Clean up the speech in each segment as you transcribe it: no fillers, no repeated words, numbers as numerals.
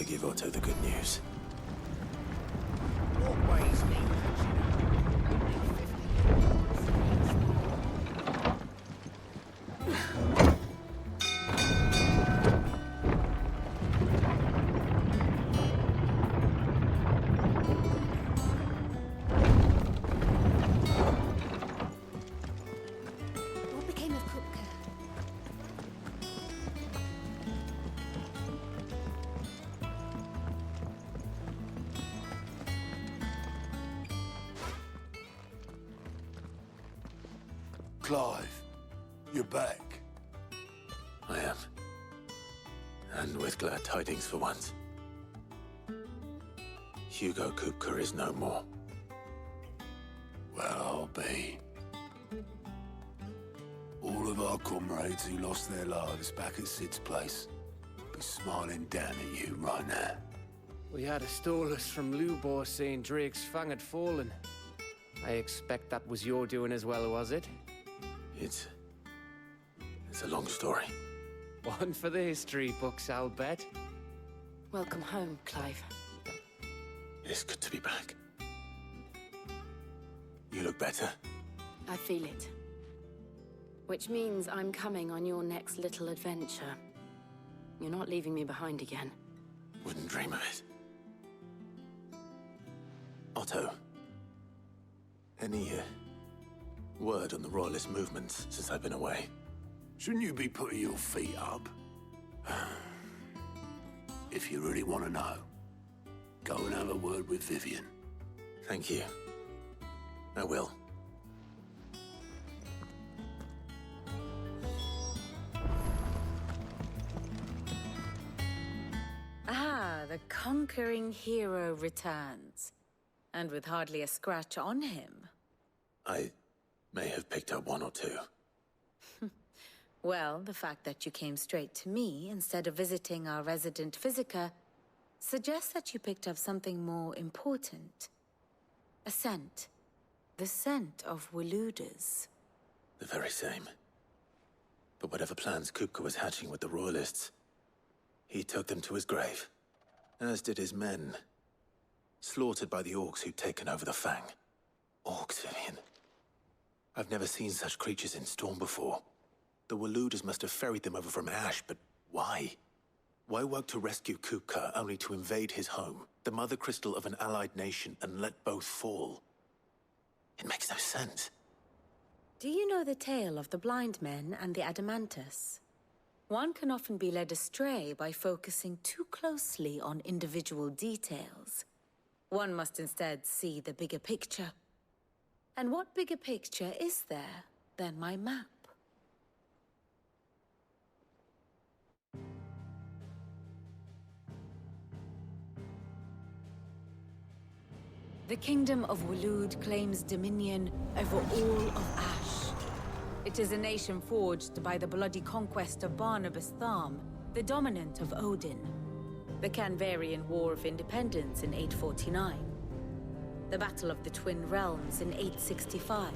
better give Otto the good news. Walkways need What became of Kupka? Clive, you're back. I am. And with glad tidings for once. Hugo Kupka is no more. Well, I'll be. All of our comrades who lost their lives back at Sid's place be smiling down at you right now. We had a stolus from Lubor saying Drake's fang had fallen. I expect that was your doing as well, was it? It's a long story. One for the history books, I'll bet. Welcome home, Clive. It's good to be back. You look better. I feel it. Which means I'm coming on your next little adventure. You're not leaving me behind again. Wouldn't dream of it. Otto. Any word on the Royalist movements since I've been away? Shouldn't you be putting your feet up? If you really want to know, go and have a word with Vivian. Thank you. I will. Ah, the conquering hero returns. And with hardly a scratch on him. I may have picked up one or two. Well, the fact that you came straight to me instead of visiting our resident physiker suggests that you picked up something more important. A scent. The scent of Waludas. The very same. But whatever plans Kupka was hatching with the Royalists, he took them to his grave. As did his men. Slaughtered by the orcs who'd taken over the Fang. Orcs, Vivian. I've never seen such creatures in Storm before. The Waludas must have ferried them over from Ash, but why? Why work to rescue Kupka only to invade his home, the mother crystal of an allied nation, and let both fall? It makes no sense. Do you know the tale of the blind men and the Adamantus? One can often be led astray by focusing too closely on individual details. One must instead see the bigger picture. And what bigger picture is there than my map? The Kingdom of Waloed claims dominion over all of Ash. It is a nation forged by the bloody conquest of Barnabas Tharm, the dominant of Odin. The Canvarian War of Independence in 849. The Battle of the Twin Realms in 865.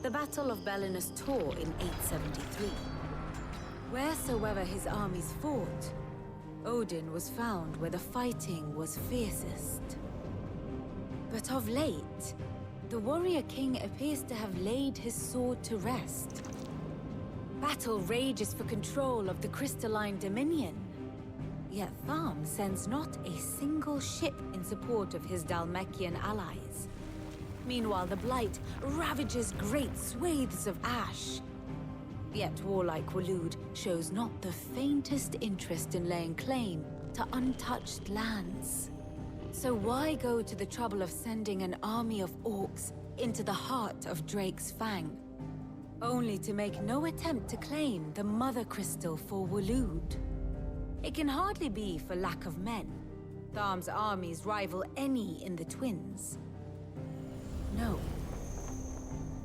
The Battle of Belinus Tor in 873. Wheresoever his armies fought, Odin was found where the fighting was fiercest. But of late, the warrior king appears to have laid his sword to rest. Battle rages for control of the crystalline dominion. Yet Tharm sends not a single ship in support of his Dhalmekian allies. Meanwhile, the Blight ravages great swathes of Ash. Yet warlike Waloed shows not the faintest interest in laying claim to untouched lands. So why go to the trouble of sending an army of orcs into the heart of Drake's Fang, only to make no attempt to claim the Mother Crystal for Waloed? It can hardly be for lack of men. Tharm's armies rival any in the Twins. No.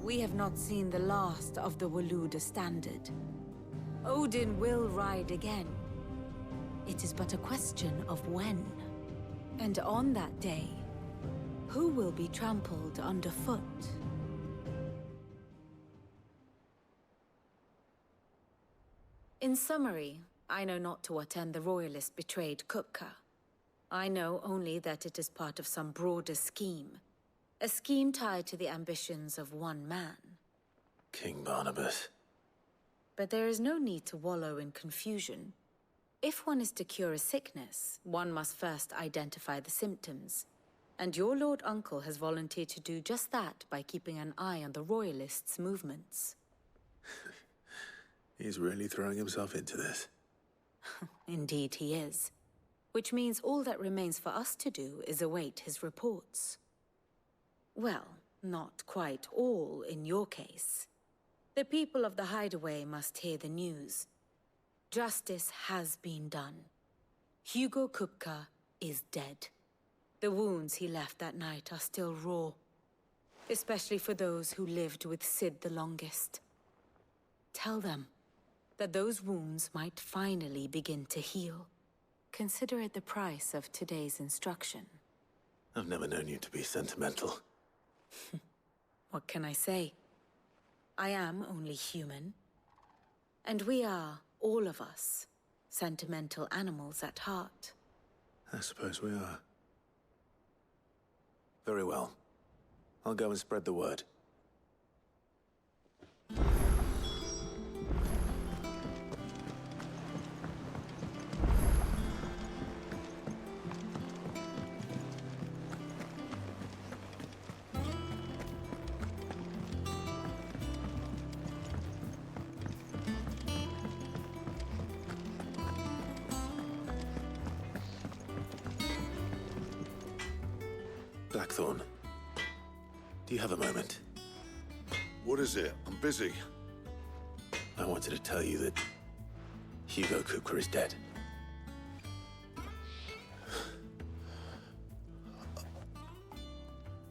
We have not seen the last of the Waluda standard. Odin will ride again. It is but a question of when. And on that day, who will be trampled underfoot? In summary, I know not to what end the Royalists betrayed Kupka. I know only that it is part of some broader scheme. A scheme tied to the ambitions of one man. King Barnabas. But there is no need to wallow in confusion. If one is to cure a sickness, one must first identify the symptoms. And your Lord Uncle has volunteered to do just that by keeping an eye on the Royalists' movements. He's really throwing himself into this. Indeed he is. Which means all that remains for us to do is await his reports. Well, not quite all in your case. The people of the Hideaway must hear the news. Justice has been done. Hugo Kupka is dead. The wounds he left that night are still raw, especially for those who lived with Sid the longest. Tell them that those wounds might finally begin to heal. Consider it the price of today's instruction. I've never known you to be sentimental. What can I say? I am only human. And we are, all of us, sentimental animals at heart. I suppose we are. Very well. I'll go and spread the word. Blackthorn, do you have a moment? What is it? I'm busy. I wanted to tell you that Hugo Kupka is dead.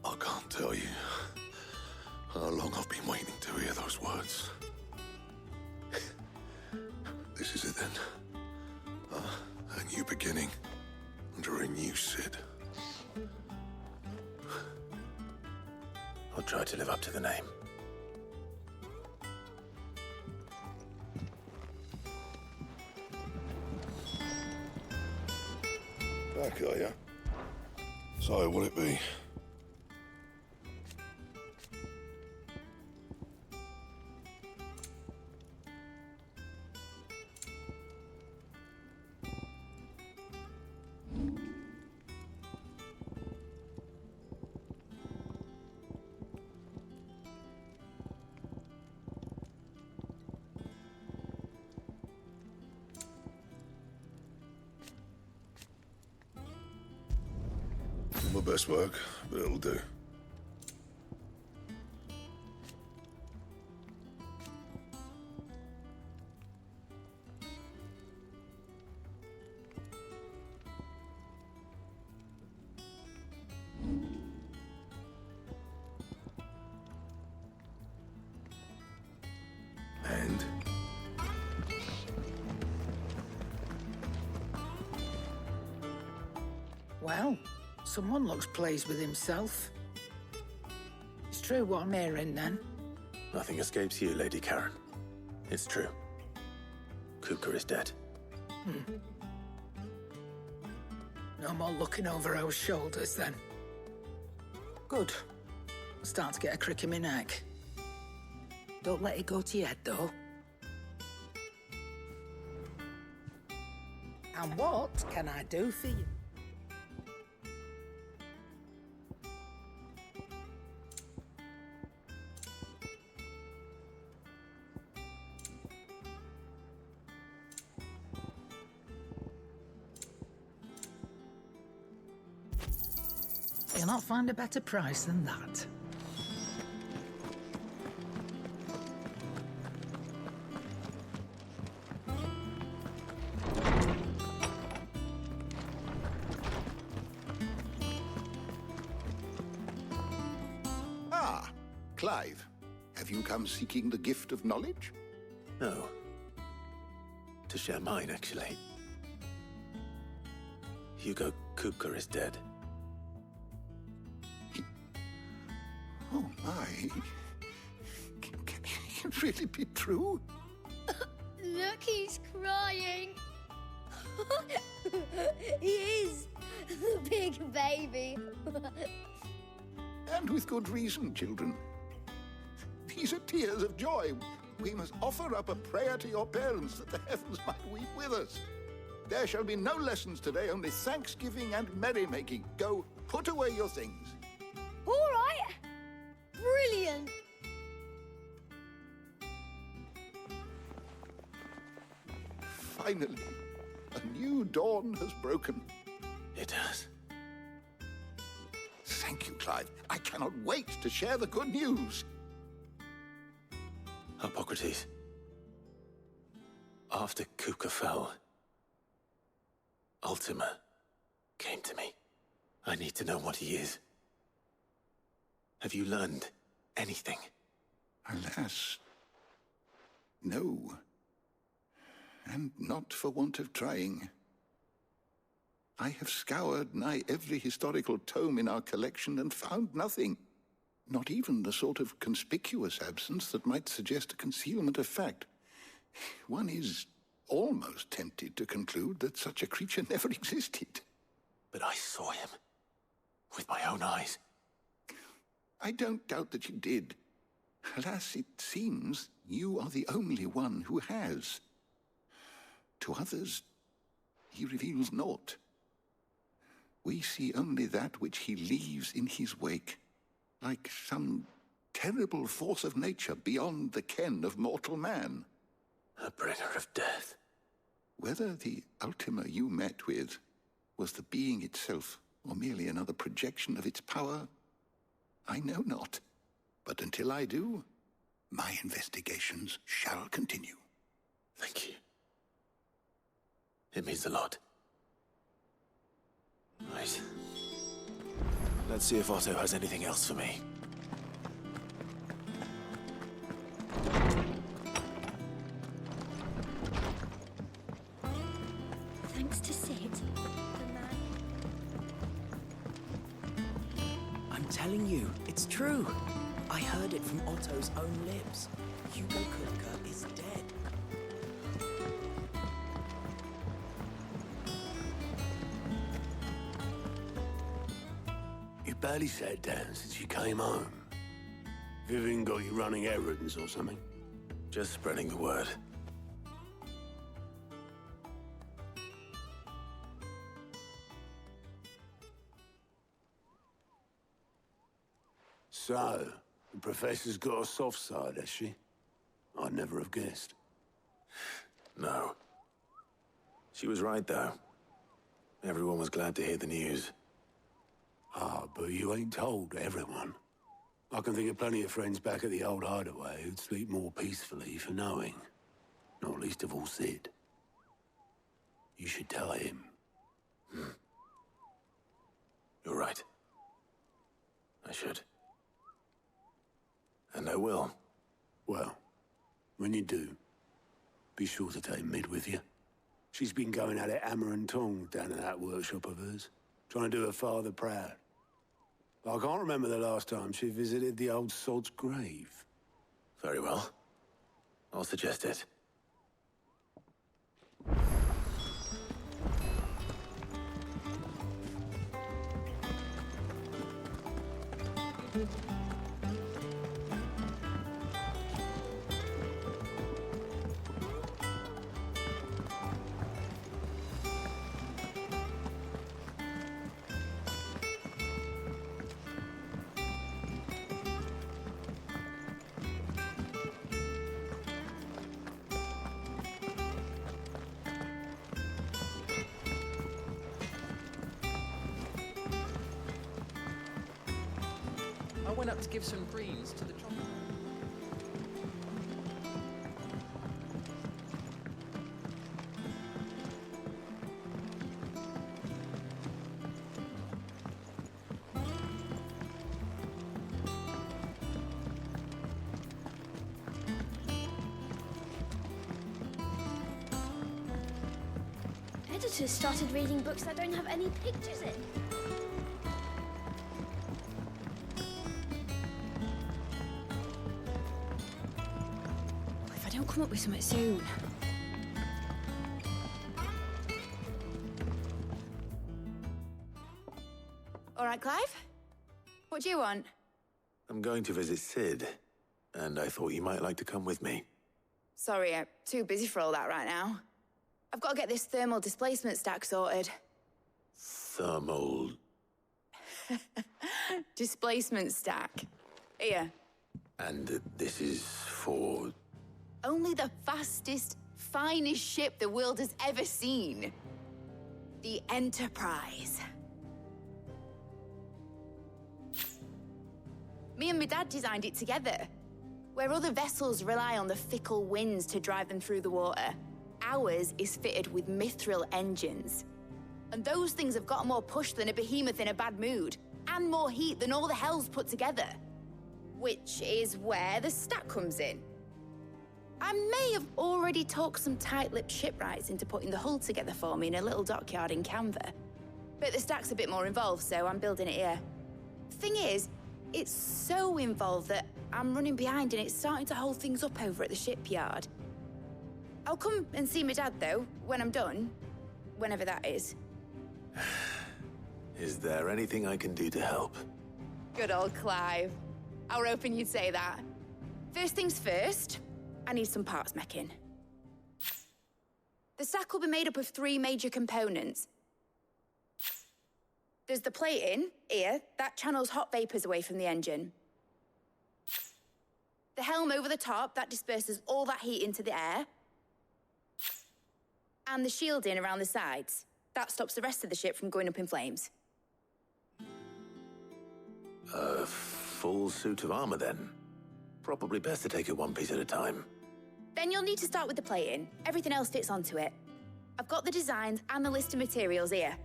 I can't tell you how long I've been waiting to hear those words. This is it then. A new beginning under a new Sid. I'll try to live up to the name. Back, are ya? So, will it be? Not my best work, but it'll do. And? Well, someone looks pleased with himself. It's true what I'm hearing, then. Nothing escapes you, Lady Karen. It's true. Kupka is dead. No more looking over our shoulders, then. Good. I'm starting to get a crick in my neck. Don't let it go to your head, though. And what can I do for you? You'll not find a better price than that. Ah, Clive. Have you come seeking the gift of knowledge? No. To share mine, actually. Hugo Kupka is dead. Oh, my. Can it really be true? Look, he's crying. He is the big baby. And with good reason, children. These are tears of joy. We must offer up a prayer to your parents that the heavens might weep with us. There shall be no lessons today, only thanksgiving and merrymaking. Go, put away your things. All right. Brilliant. Finally, a new dawn has broken. It has. Thank you, Clive. I cannot wait to share the good news. Hippocrates. After Kuka fell, Ultima came to me. I need to know what he is. Have you learned anything? Alas, no. And not for want of trying. I have scoured nigh every historical tome in our collection and found nothing. Not even the sort of conspicuous absence that might suggest a concealment of fact. One is almost tempted to conclude that such a creature never existed. But I saw him. With my own eyes. I don't doubt that you did. Alas, it seems you are the only one who has. To others, he reveals naught. We see only that which he leaves in his wake, like some terrible force of nature beyond the ken of mortal man. A bringer of death. Whether the Ultima you met with was the being itself, or merely another projection of its power, I know not. But until I do, my investigations shall continue. Thank you. It means a lot. Right. Let's see if Otto has anything else for me. Thanks to Sid, the man. I'm telling you, it's true. I heard it from Otto's own lips. Hugo Kupka is dead. You barely sat down since you came home. Vivian got you running errands or something? Just spreading the word. So, the professor's got a soft side, has she? I'd never have guessed. No. She was right, though. Everyone was glad to hear the news. Ah, but you ain't told everyone. I can think of plenty of friends back at the old hideaway who'd sleep more peacefully for knowing. Not least of all Sid. You should tell him. You're right. I should. And I will. Well, when you do, be sure to take Mid with you. She's been going at it hammer and tongs down in that workshop of hers, trying to do her father proud. I can't remember the last time she visited the old sod's grave. Very well. I'll suggest it. I went up to give some greens to the chocolate. Editors started reading books that don't have any pictures in. If I don't come up with something soon. right, Clive? What do you want? I'm going to visit Sid, and I thought you might like to come with me. Sorry, I'm too busy for all that right now. I've got to get this thermal displacement stack sorted. Thermal... Displacement stack. Here. And this is for... Only the fastest, finest ship the world has ever seen. The Enterprise. Me and my dad designed it together. Where other vessels rely on the fickle winds to drive them through the water, ours is fitted with mithril engines. And those things have got more push than a behemoth in a bad mood, and more heat than all the hells put together. Which is where the stack comes in. I may have already talked some tight-lipped shipwrights into putting the hull together for me in a little dockyard in Canva. But the stack's a bit more involved, so I'm building it here. Thing is, it's so involved that I'm running behind and it's starting to hold things up over at the shipyard. I'll come and see my dad, though, when I'm done. Whenever that is. Is there anything I can do to help? Good old Clive. I were hoping you'd say that. First things first, I need some parts meching. The stack will be made up of 3 major components. There's the plating, here, that channels hot vapors away from the engine. The helm over the top, that disperses all that heat into the air. And the shielding around the sides. That stops the rest of the ship from going up in flames. A full suit of armor, then? Probably best to take it one piece at a time. Then you'll need to start with the plating. Everything else fits onto it. I've got the designs and the list of materials here.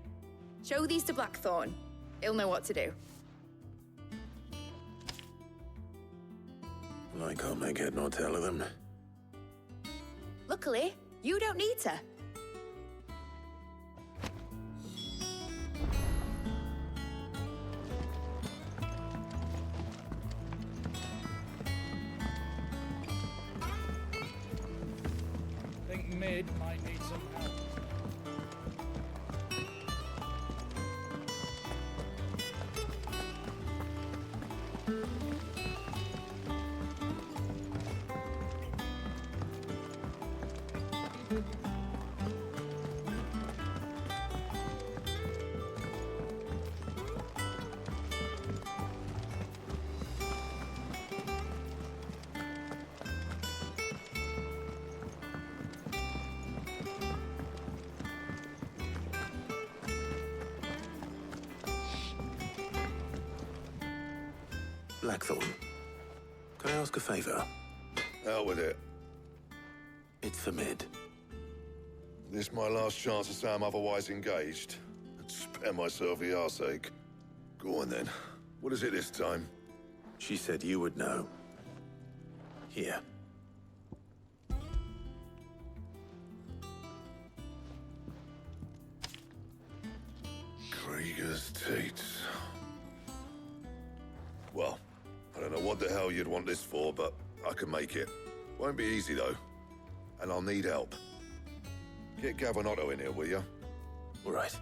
Show these to Blackthorn. He'll know what to do. I can't make head nor tail of them. Luckily, you don't need to. Think Mid might need some help. Blackthorn, can I ask a favor? Out with it. It's for Mid. This my last chance to say I'm otherwise engaged. I'd spare myself the arseache. Go on then. What is it this time? She said you would know. Here. Krieger's Tates. Well, I don't know what the hell you'd want this for, but I can make it. Won't be easy, though. And I'll need help. Get Gavinotto in here, will ya? All right.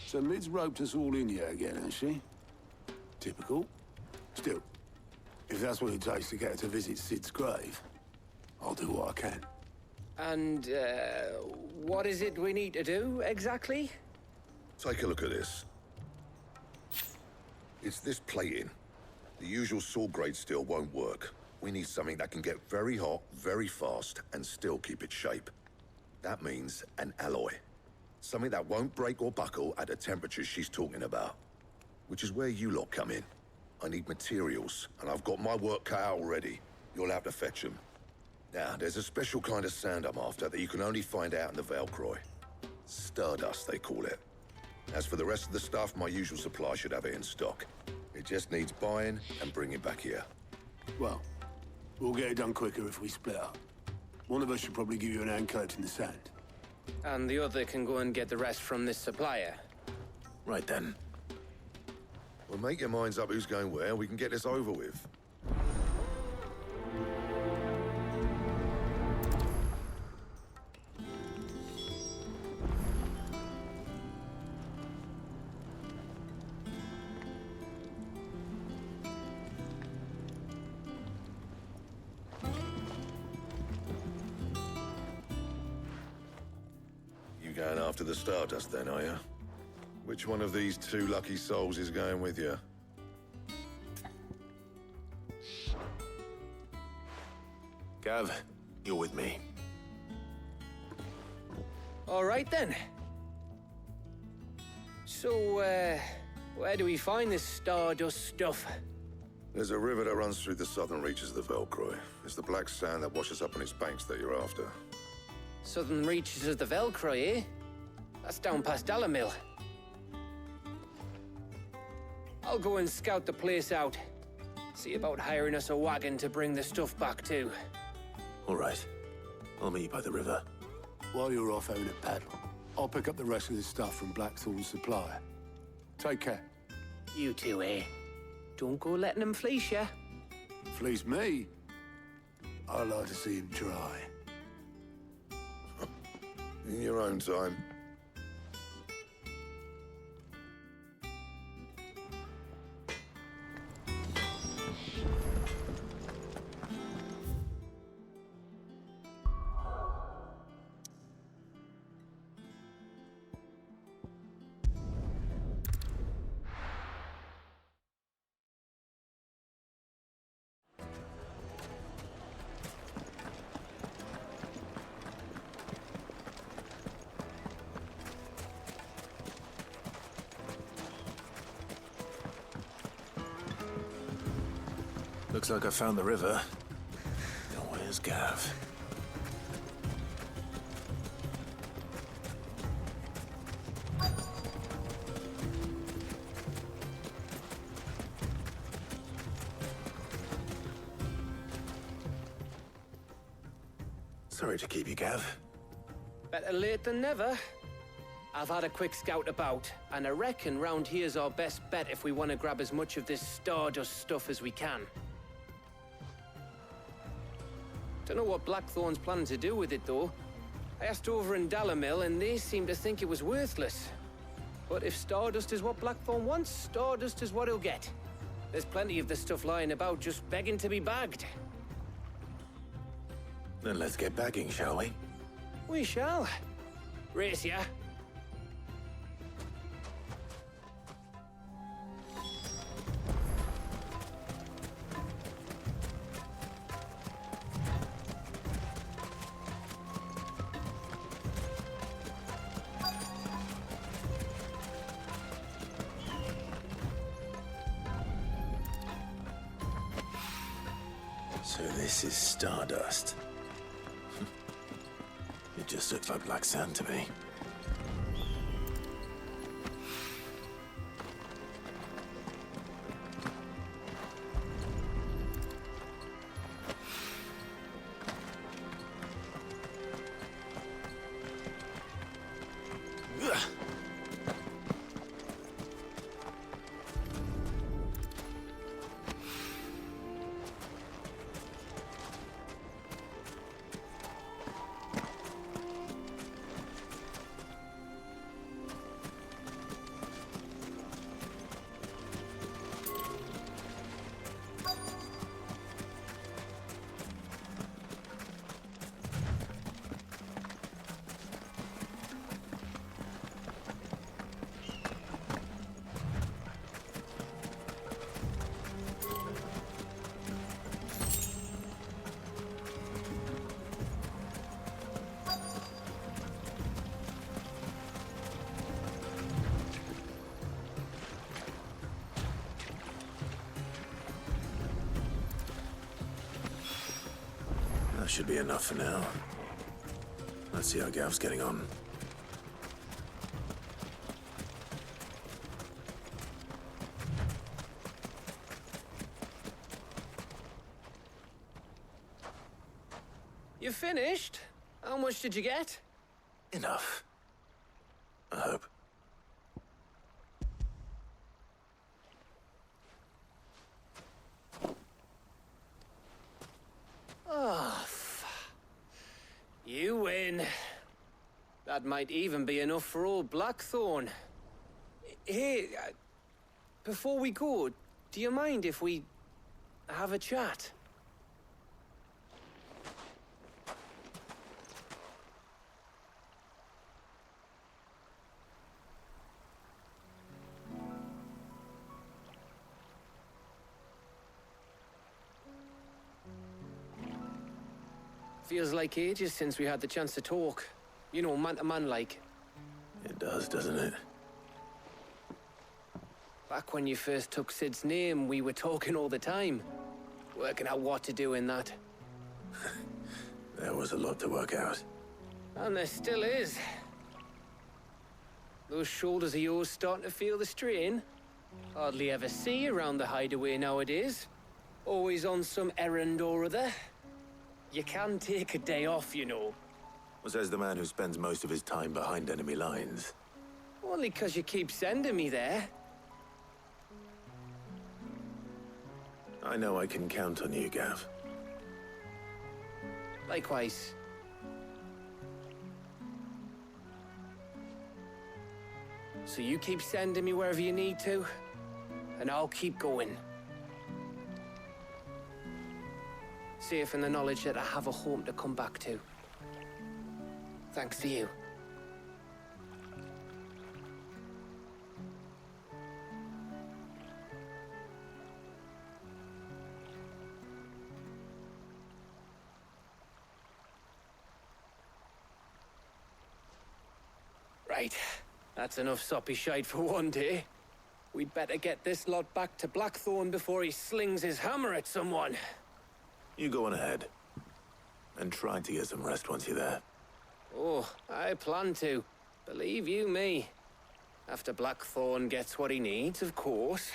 So Mid's roped us all in here again, has she? Typical. Still, if that's what it takes to get her to visit Sid's grave, I'll do what I can. And, what is it we need to do, exactly? Take a look at this. It's this plating. The usual sword-grade steel won't work. We need something that can get very hot, very fast, and still keep its shape. That means an alloy. Something that won't break or buckle at the temperatures she's talking about. Which is where you lot come in. I need materials, and I've got my work cut out already. You'll have to fetch them. Now, there's a special kind of sand I'm after that you can only find out in the Valcroy. Stardust, they call it. As for the rest of the stuff, my usual supply should have it in stock. It just needs buying and bringing back here. Well, we'll get it done quicker if we split up. One of us should probably give you an hand collecting the sand. And the other can go and get the rest from this supplier. Right then. Well, make your minds up who's going where, and we can get this over with. You going after the Stardust then, are you? Which one of these two lucky souls is going with you? Gav, you're with me. All right, then. So, where do we find this Stardust stuff? There's a river that runs through the southern reaches of the Velcroy. It's the black sand that washes up on its banks that you're after. Southern reaches of the Velcroy, eh? That's down past Dalamil. I'll go and scout the place out. See about hiring us a wagon to bring the stuff back to. All right. I'll meet you by the river. While you're off having a paddle, I'll pick up the rest of this stuff from Blackthorn's supplier. Take care. You two, eh? Don't go letting him fleece ya. Fleece me? I like to see him try. In your own time. Looks like I found the river. Now where's Gav? Sorry to keep you, Gav. Better late than never. I've had a quick scout about, and I reckon round here's our best bet if we want to grab as much of this Stardust stuff as we can. Don't know what Blackthorn's planning to do with it, though. I asked over in Dalamil, and they seem to think it was worthless. But if Stardust is what Blackthorn wants, Stardust is what he'll get. There's plenty of the stuff lying about, just begging to be bagged. Then let's get bagging, shall we? We shall. Race ya. So this is Stardust. It just looks like black sand to me. That should be enough for now. Let's see how Gav's getting on. You finished? How much did you get? Enough. I hope. Oh, you win. That might even be enough for old Blackthorn. Hey, before we go, do you mind if we have a chat? Feels like ages since we had the chance to talk. You know, man to man like. It does, doesn't it? Back when you first took Sid's name, we were talking all the time. Working out what to do in that. There was a lot to work out. And there still is. Those shoulders of yours starting to feel the strain. Hardly ever see you around the hideaway nowadays. Always on some errand or other. You can take a day off, you know. Says the man who spends most of his time behind enemy lines. Only 'cause you keep sending me there. I know I can count on you, Gav. Likewise. So you keep sending me wherever you need to, and I'll keep going. Safe in the knowledge that I have a home to come back to. Thanks to you. Right. That's enough soppy shite for one day. We'd better get this lot back to Blackthorn before he slings his hammer at someone. You go on ahead. And try to get some rest once you're there. Oh, I plan to. Believe you me. After Blackthorn gets what he needs, of course.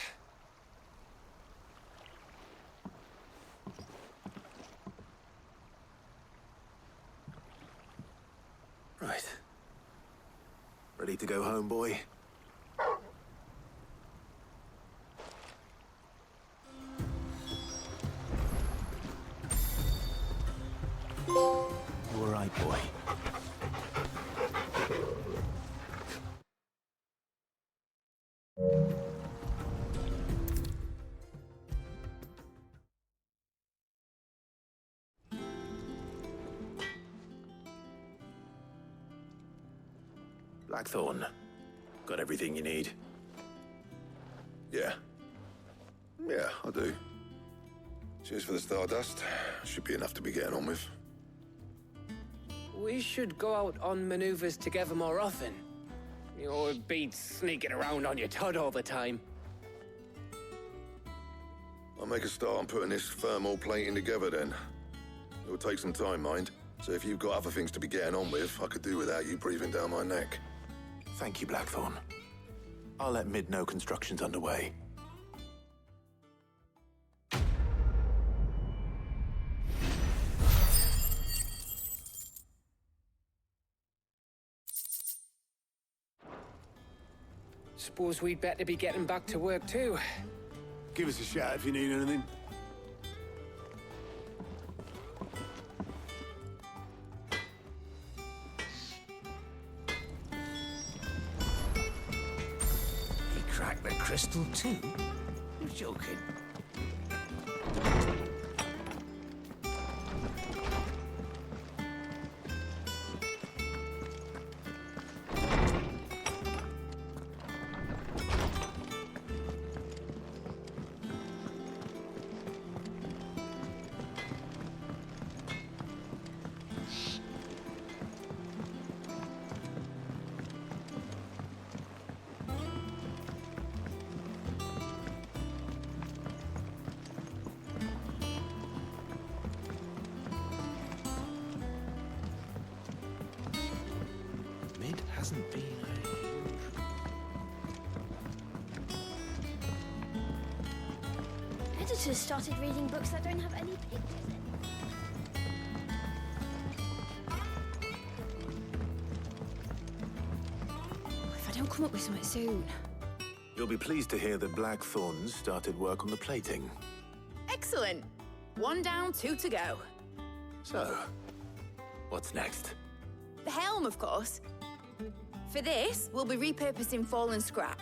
Right. Ready to go home, boy? You all right, boy? Blackthorn, got everything you need? Yeah. Yeah, I do. Cheers for the stardust. Should be enough to be getting on with. We should go out on maneuvers together more often. You'll be sneaking around on your Todd all the time. I'll make a start on putting this thermal plating together then. It'll take some time, mind. So if you've got other things to be getting on with, I could do without you breathing down my neck. Thank you, Blackthorn. I'll let Mid know construction's underway. Suppose we'd better be getting back to work too. Give us a shout if you need anything. He cracked the crystal too? You're joking. Mid hasn't been a huge... Editors started reading books that don't have any pictures in. If I don't come up with something soon. You'll be pleased to hear that Blackthorn's started work on the plating. Excellent. 1 down, 2 to go. So, what's next? The helm, of course. For this, we'll be repurposing fallen scrap.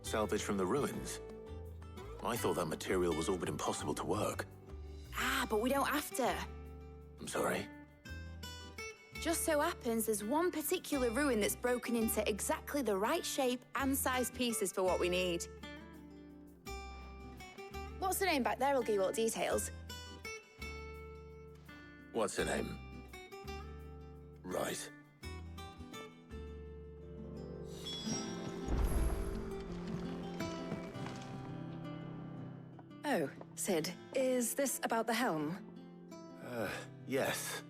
Salvage from the ruins? I thought that material was all but impossible to work. Ah, but we don't have to. I'm sorry. Just so happens there's one particular ruin that's broken into exactly the right shape and size pieces for what we need. What's the name back there? I'll give you all the details. What's her name? Right. Oh, Sid, is this about the helm? Yes.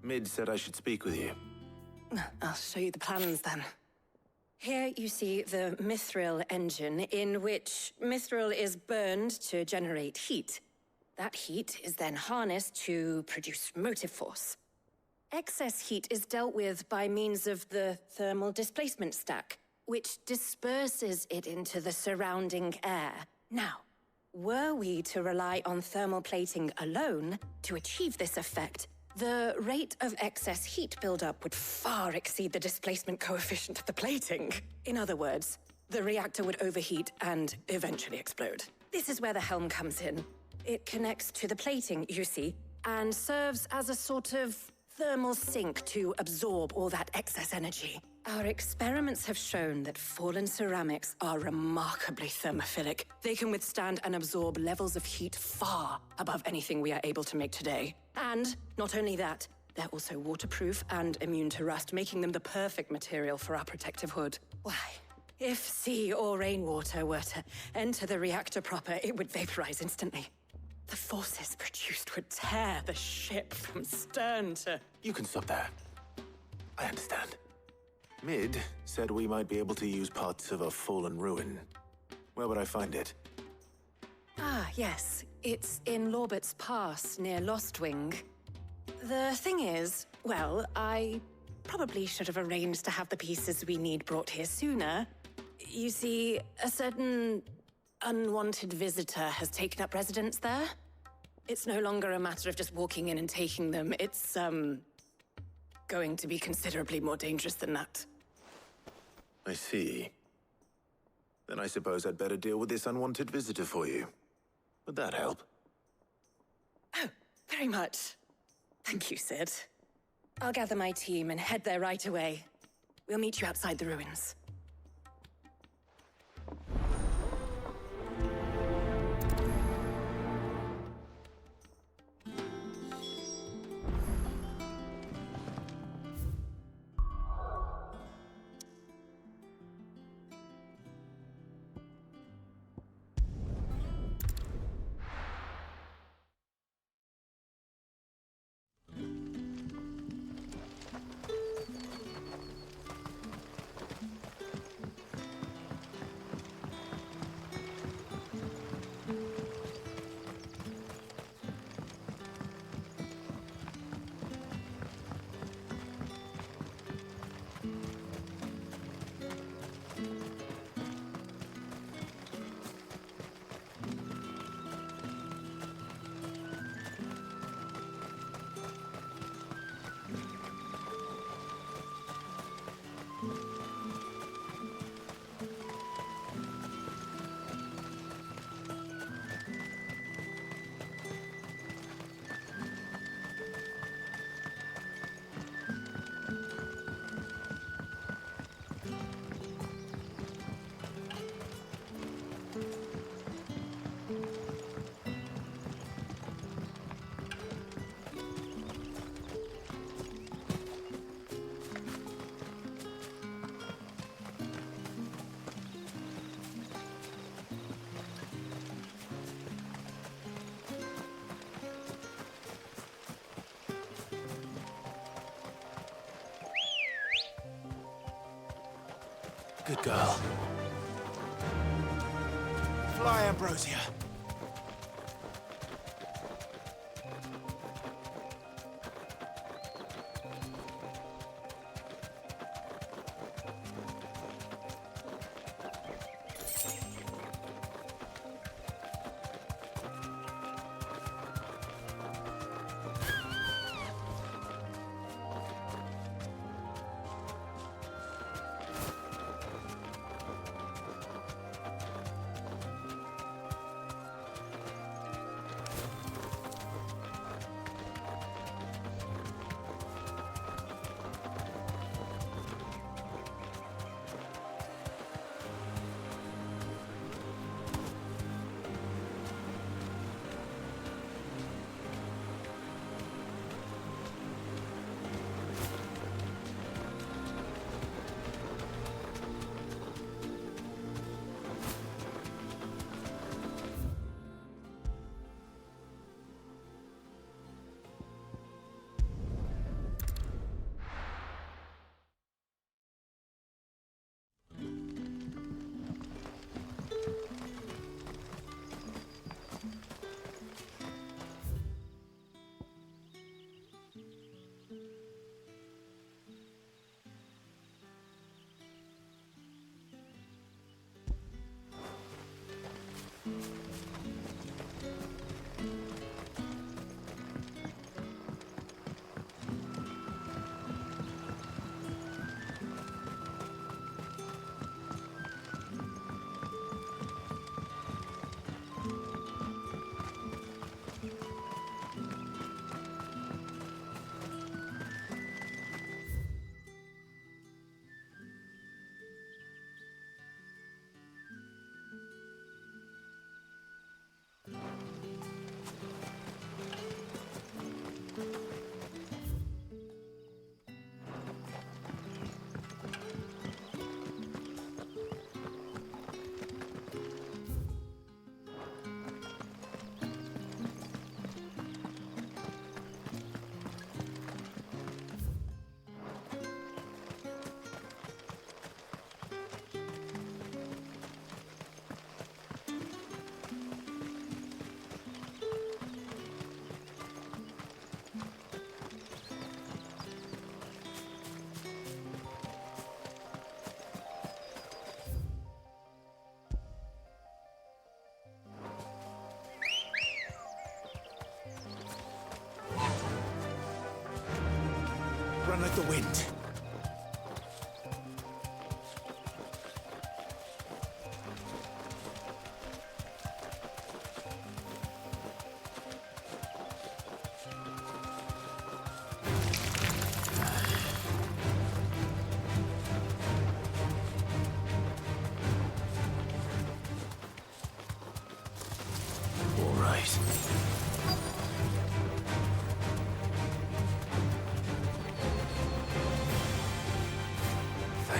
Mid said I should speak with you. I'll show you the plans then. Here you see the mithril engine, in which mithril is burned to generate heat. That heat is then harnessed to produce motive force. Excess heat is dealt with by means of the thermal displacement stack, which disperses it into the surrounding air. Now, were we to rely on thermal plating alone to achieve this effect, the rate of excess heat buildup would far exceed the displacement coefficient of the plating. In other words, the reactor would overheat and eventually explode. This is where the helm comes in. It connects to the plating, you see, and serves as a sort of thermal sink to absorb all that excess energy. Our experiments have shown that fallen ceramics are remarkably thermophilic. They can withstand and absorb levels of heat far above anything we are able to make today. And not only that, they're also waterproof and immune to rust, making them the perfect material for our protective hood. Why? If sea or rainwater were to enter the reactor proper, it would vaporize instantly. The forces produced would tear the ship from stern to... You can stop there. I understand. Mid said we might be able to use parts of a fallen ruin. Where would I find it? Ah, yes. It's in Lorbert's Pass, near Lostwing. The thing is, well, I probably should have arranged to have the pieces we need brought here sooner. You see, a certain unwanted visitor has taken up residence there. It's no longer a matter of just walking in and taking them. It's, going to be considerably more dangerous than that. I see. Then I suppose I'd better deal with this unwanted visitor for you. Would that help? Oh, very much. Thank you, Sid. I'll gather my team and head there right away. We'll meet you outside the ruins. Good girl. Fly, Ambrosia.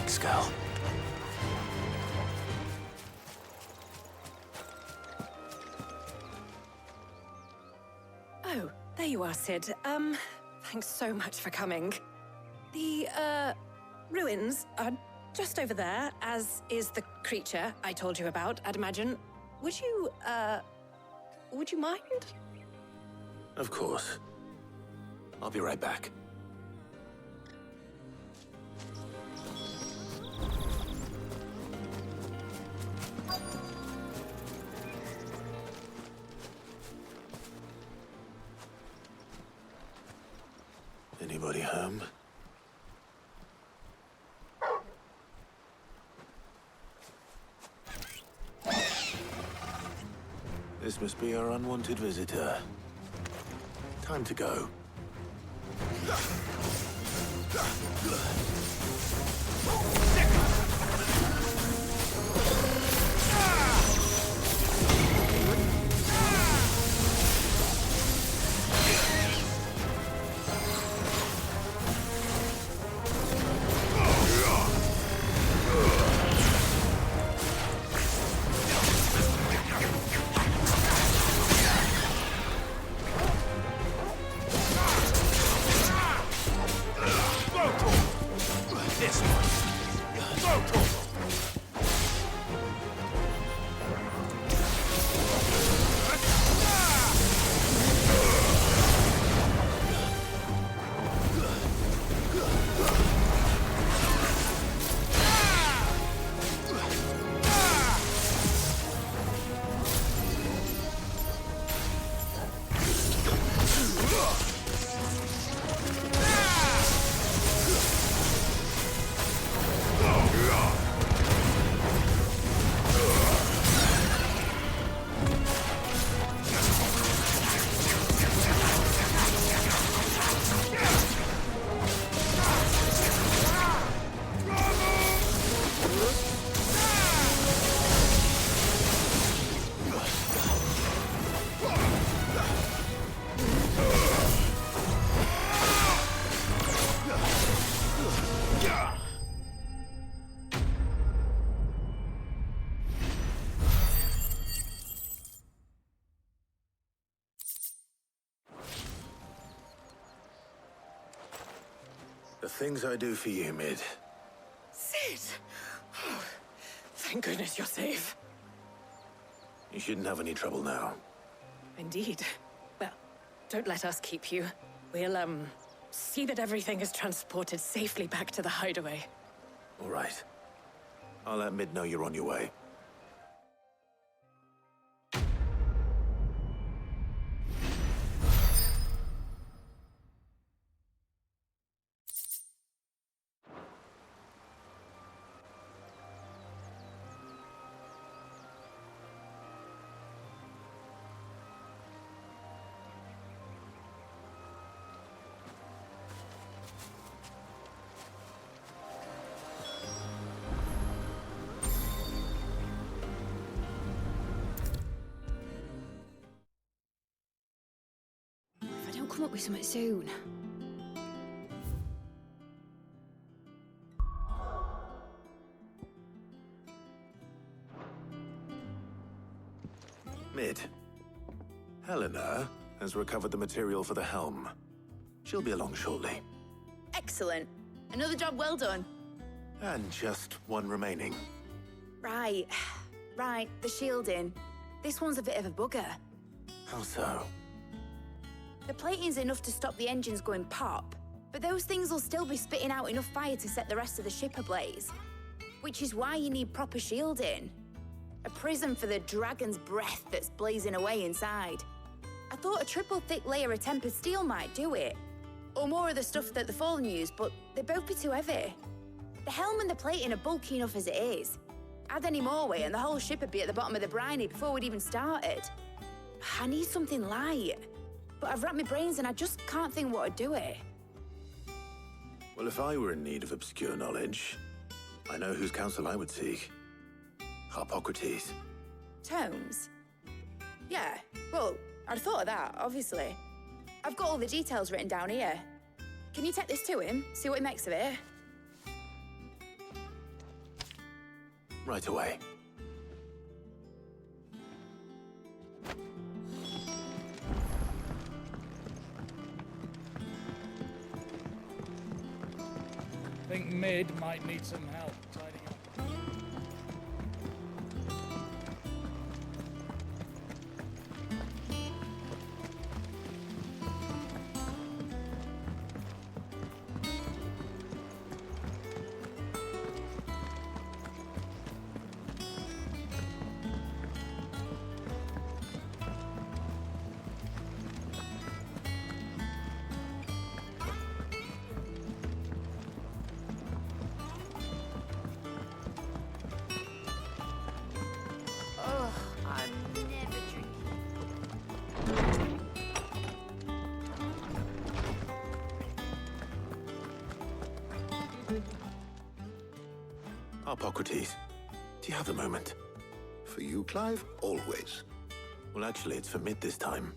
Thanks, girl. Oh, there you are, Sid. Thanks so much for coming. The, ruins are just over there, as is the creature I told you about, I'd imagine. Would you mind? Of course. I'll be right back. Anybody home? This must be our unwanted visitor. Time to go. The things I do for you, Mid. Sid! Oh, thank goodness you're safe. You shouldn't have any trouble now. Indeed. Well, don't let us keep you. We'll, see that everything is transported safely back to the hideaway. All right. I'll let Mid know you're on your way. Come up with something soon. Mid. Helena has recovered the material for the helm. She'll be along shortly. Excellent. Another job well done. And just one remaining. Right. Right, the shielding. This one's a bit of a bugger. How so? The plating's enough to stop the engines going pop, but those things will still be spitting out enough fire to set the rest of the ship ablaze. Which is why you need proper shielding. A prism for the dragon's breath that's blazing away inside. I thought a triple thick layer of tempered steel might do it. Or more of the stuff that the Fallen use, but they'd both be too heavy. The helm and the plating are bulky enough as it is. Add any more weight and the whole ship would be at the bottom of the briny before we'd even started. I need something light. But I've racked my brains and I just can't think what would do it. Well, if I were in need of obscure knowledge, I know whose counsel I would seek. Harpocrates. Tomes? Yeah, well, I'd thought of that, obviously. I've got all the details written down here. Can you take this to him, see what he makes of it? Right away. Think Mid might need some help tidying up. Ugh, I'm never drinking. Hippocrates, do you have a moment? For you, Clive, always. Well, actually, it's for Mid this time.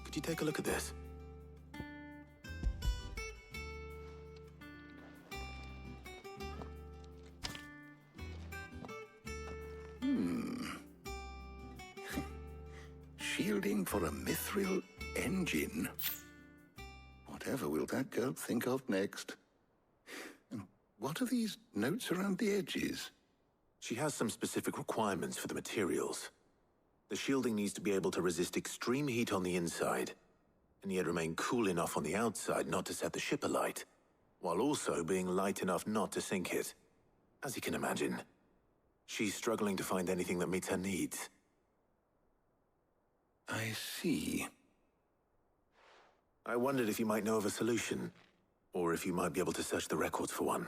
Could you take a look at this? Shielding for a mithril engine. Whatever will that girl think of next? And what are these notes around the edges? She has some specific requirements for the materials. The shielding needs to be able to resist extreme heat on the inside, and yet remain cool enough on the outside not to set the ship alight, while also being light enough not to sink it. As you can imagine, she's struggling to find anything that meets her needs. I see. I wondered if you might know of a solution, or if you might be able to search the records for one.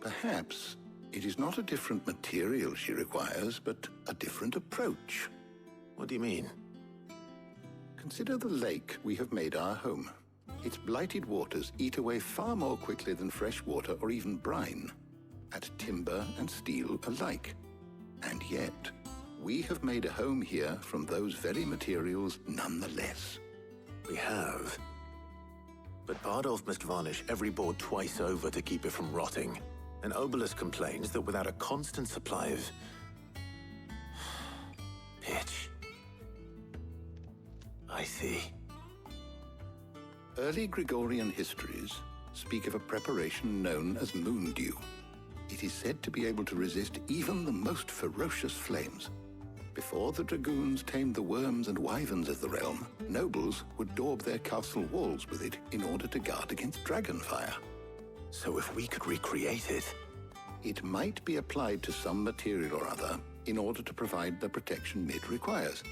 Perhaps it is not a different material she requires, but a different approach. What do you mean? Consider the lake we have made our home. Its blighted waters eat away far more quickly than fresh water or even brine, at timber and steel alike. And yet, we have made a home here from those very materials nonetheless. We have. But Bardolph must varnish every board twice over to keep it from rotting. And Obelus complains that without a constant supply of pitch. I see. Early Gregorian histories speak of a preparation known as moon dew. It is said to be able to resist even the most ferocious flames. Before the dragoons tamed the worms and wyverns of the realm, nobles would daub their castle walls with it in order to guard against dragon fire. So if we could recreate it... It might be applied to some material or other in order to provide the protection Mid requires.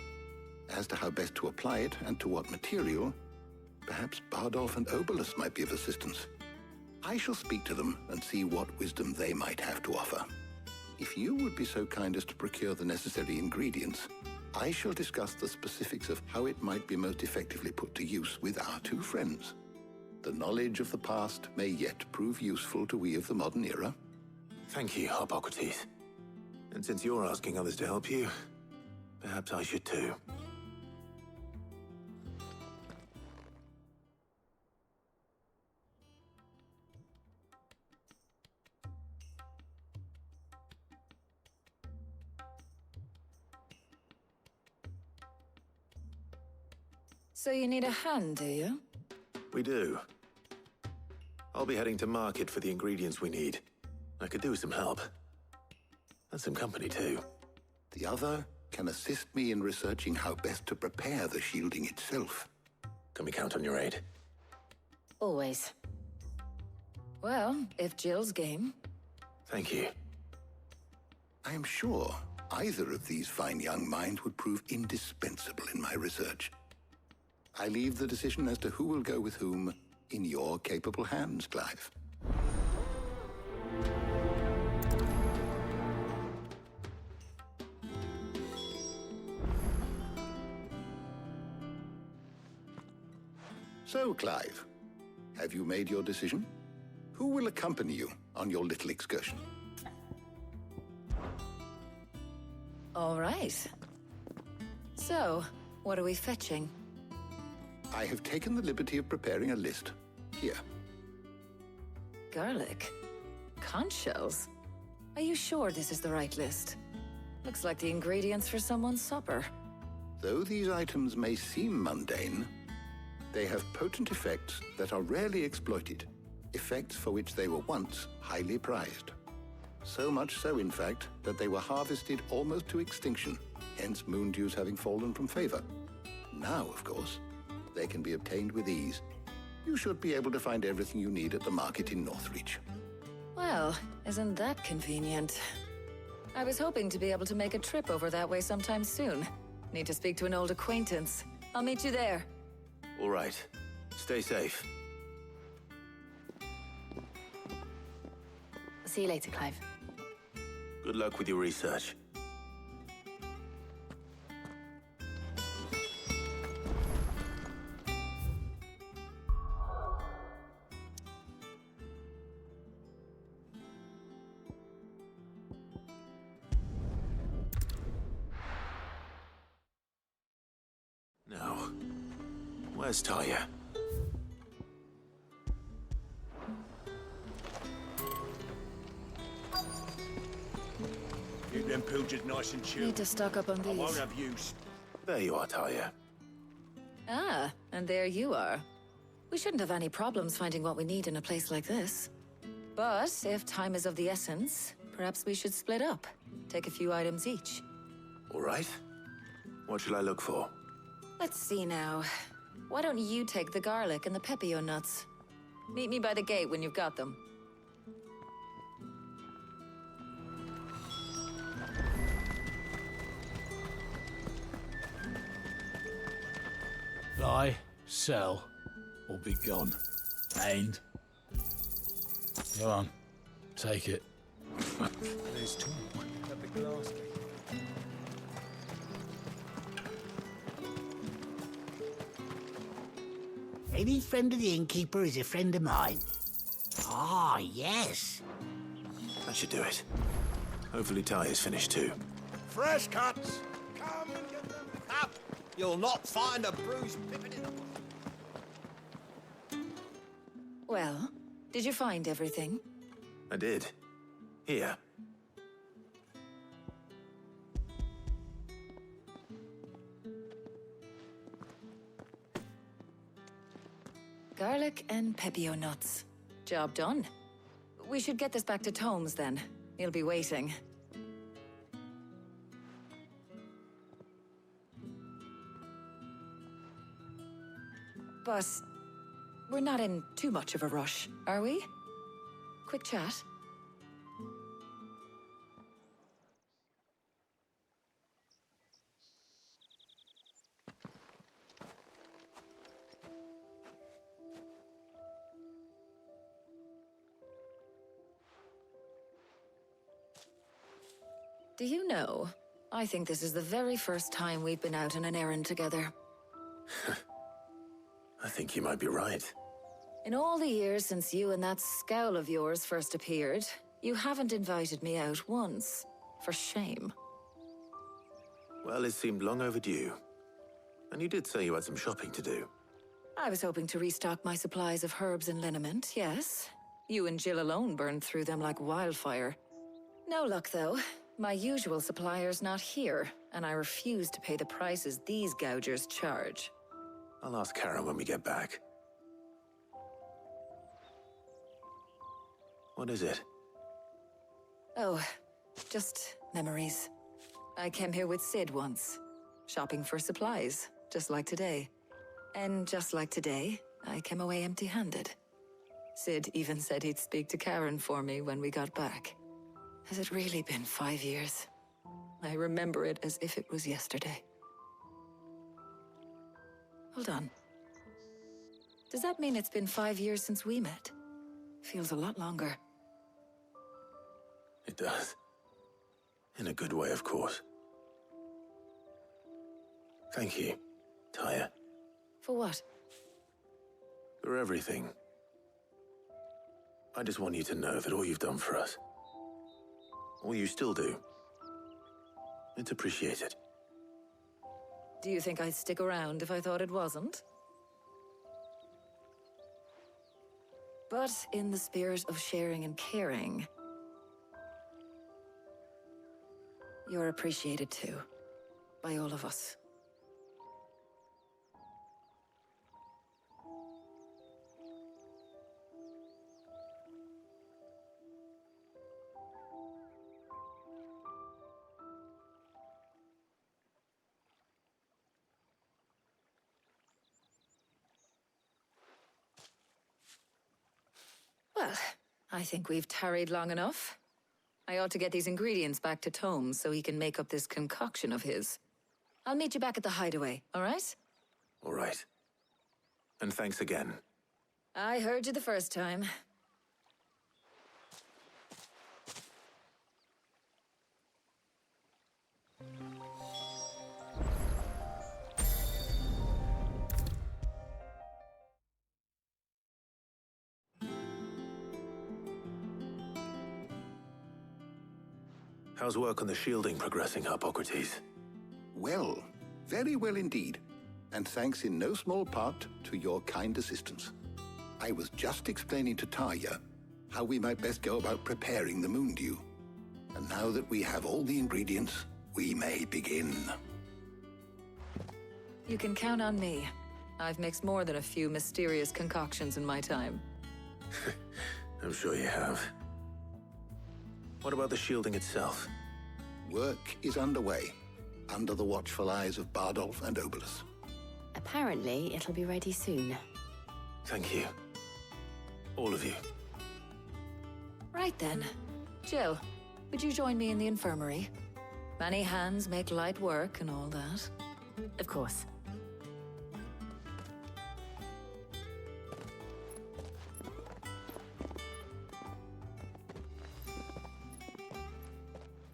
As to how best to apply it and to what material, perhaps Bardolph and Obelus might be of assistance. I shall speak to them and see what wisdom they might have to offer. If you would be so kind as to procure the necessary ingredients, I shall discuss the specifics of how it might be most effectively put to use with our two friends. The knowledge of the past may yet prove useful to we of the modern era. Thank you, Hippocrates. And since you're asking others to help you, perhaps I should too. So you need a hand, do you? We do. I'll be heading to market for the ingredients we need. I could do with some help. And some company, too. The other can assist me in researching how best to prepare the shielding itself. Can we count on your aid? Always. Well, if Jill's game. Thank you. I am sure either of these fine young minds would prove indispensable in my research. I leave the decision as to who will go with whom in your capable hands, Clive. So, Clive, have you made your decision? Who will accompany you on your little excursion? All right. So, what are we fetching? I have taken the liberty of preparing a list. Here. Garlic. Conch shells. Are you sure this is the right list? Looks like the ingredients for someone's supper. Though these items may seem mundane, they have potent effects that are rarely exploited, effects for which they were once highly prized. So much so, in fact, that they were harvested almost to extinction, hence moon dews having fallen from favor. Now, of course, they can be obtained with ease. You should be able to find everything you need at the market in Northreach. Well, isn't that convenient? I was hoping to be able to make a trip over that way sometime soon. Need to speak to an old acquaintance. I'll meet you there. All right. Stay safe. See you later, Clive. Good luck with your research. Now, where's Talia? Keep them pilgers nice and chilled. Need to stock up on I won't these. have use. There you are, Talia. Ah, and there you are. We shouldn't have any problems finding what we need in a place like this. But if time is of the essence, perhaps we should split up. Take a few items each. All right. What shall I look for? Let's see now. Why don't you take the garlic and the pepio nuts? Meet me by the gate when you've got them. Buy, sell, or be gone. And go on, take it. There's two. At the glass gate. Any friend of the innkeeper is a friend of mine. Ah, yes. That should do it. Hopefully Talia's finished too. Fresh cuts! Come and get them up! You'll not find a bruised pippin in the bush. Well, did you find everything? I did. Here. Garlic and pepio nuts. Job done. We should get this back to Tomes then. He'll be waiting. But we're not in too much of a rush, are we? Quick chat. Do you know, I think this is the very first time we've been out on an errand together. I think you might be right. In all the years since you and that scowl of yours first appeared, you haven't invited me out once. For shame. Well, it seemed long overdue. And you did say you had some shopping to do. I was hoping to restock my supplies of herbs and liniment, yes. You and Jill alone burned through them like wildfire. No luck, though. My usual supplier's not here, and I refuse to pay the prices these gougers charge. I'll ask Karen when we get back. What is it? Oh, just memories. I came here with Sid once, shopping for supplies, just like today. And just like today, I came away empty-handed. Sid even said he'd speak to Karen for me when we got back. Has it really been 5 years? I remember it as if it was yesterday. Hold on. Does that mean it's been 5 years since we met? Feels a lot longer. It does. In a good way, of course. Thank you, Taya. For what? For everything. I just want you to know that all you've done for us, all you still do, it's appreciated. Do you think I'd stick around if I thought it wasn't? But in the spirit of sharing and caring, You're appreciated too. By all of us. Well, I think we've tarried long enough. I ought to get these ingredients back to Tome so he can make up this concoction of his. I'll meet you back at the hideaway, all right? All right. And thanks again. I heard you the first time. How's work on the shielding progressing, Hippocrates? Well, very well indeed. And thanks in no small part to your kind assistance. I was just explaining to Tarja how we might best go about preparing the moon dew. And now that we have all the ingredients, we may begin. You can count on me. I've mixed more than a few mysterious concoctions in my time. I'm sure you have. What about the shielding itself? Work is underway, under the watchful eyes of Bardolph and Obolus. Apparently, it'll be ready soon. Thank you. All of you. Right then. Jill, would you join me in the infirmary? Many hands make light work and all that. Of course.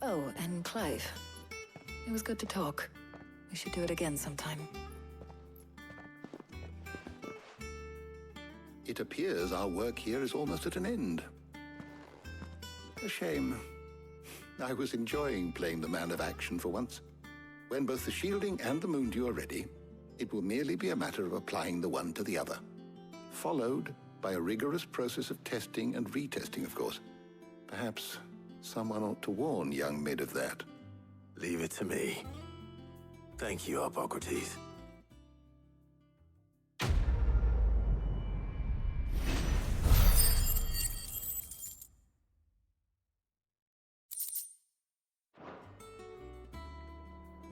Oh, and Clive. It was good to talk. We should do it again sometime. It appears our work here is almost at an end. A shame. I was enjoying playing the man of action for once. When both the shielding and the moon dew are ready, it will merely be a matter of applying the one to the other. Followed by a rigorous process of testing and retesting, of course. Perhaps someone ought to warn young Mid of that. Leave it to me. Thank you, Hippocrates.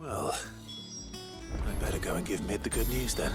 Well, I'd better go and give Mid the good news then.